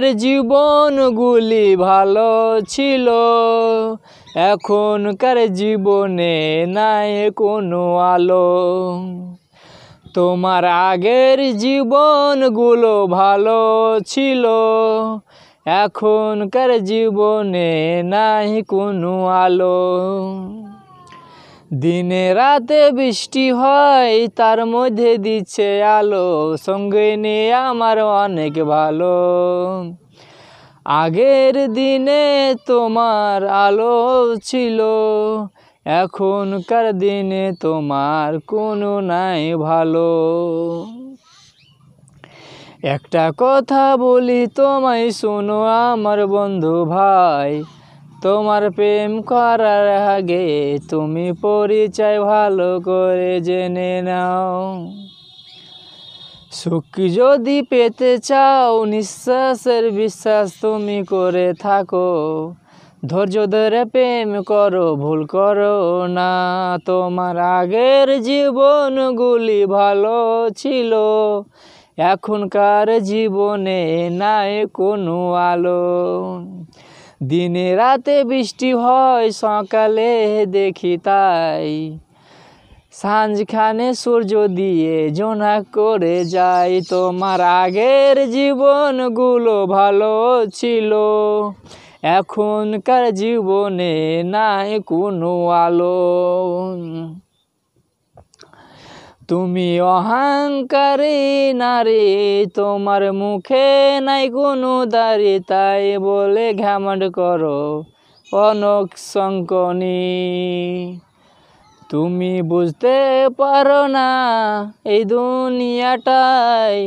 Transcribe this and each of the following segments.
আগের জীবনগুলি ভালো ছিল, এখনকার জীবনে নাই কোনো আলো। তোমার আগের জীবনগুলো ভালো ছিল, এখনকার জীবনে নাই কোনো আলো। দিনে রাতে বৃষ্টি হয়, তার মধ্যে দিচ্ছে আলো, সঙ্গে নিয়ে আমার অনেক ভালো। আগের দিনে তোমার আলো ছিল, এখনকার দিনে তোমার কোনো নাই ভালো। একটা কথা বলি তোমায় শোনো আমার বন্ধু ভাই, তোমার প্রেম করার আগে তুমি পরিচয় ভালো করে জেনে নাও। সুখ যদি পেতে চাও, নিঃশ্বাসের বিশ্বাস তুমি করে থাকো, ধৈর্য ধরে প্রেম করো, ভুল করো না। তোমার আগের জীবনগুলি ভালো ছিল, এখনকার জীবনে নাই কোনো আলো। দিনে রাতে বৃষ্টি হয়, সকালে দেখি তাই, সাঁঝখানে সূর্য দিয়ে জোনাক করে যায়। তোমার আগের জীবনগুলো ভালো ছিল, এখনকার জীবনে নাই কোনো আলো। তুমি অহংকারী নারী, তোমার মুখে নাই কোনো দাড়ি, তাই বলে ঘমণ্ড করো অনক শঙ্কনি। তুমি বুঝতে পারো না এই দুনিয়াটায়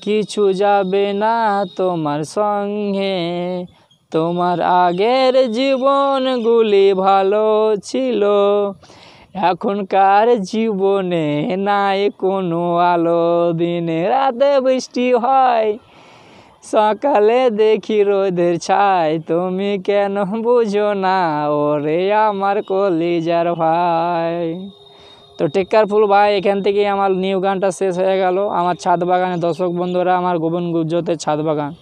কিছু যাবে না তোমার সঙ্গে। তোমার আগের জীবনগুলি ভালো ছিল, এখনকার জীবনে নাই কোনো আলো। দিনে রাতে বৃষ্টি হয়, সকালে দেখি রোদের ছাই, তুমি কেন বুঝো না ওরে আমার কলিজার ভাই। তো টেক কেয়ারফুল ভাই, এখান থেকে আমার নিউ গানটা শেষ হয়ে গেল। আমার ছাদ বাগানে দর্শক বন্ধুরা, আমার গোবিন্দ গুজ্জতের ছাদ বাগান।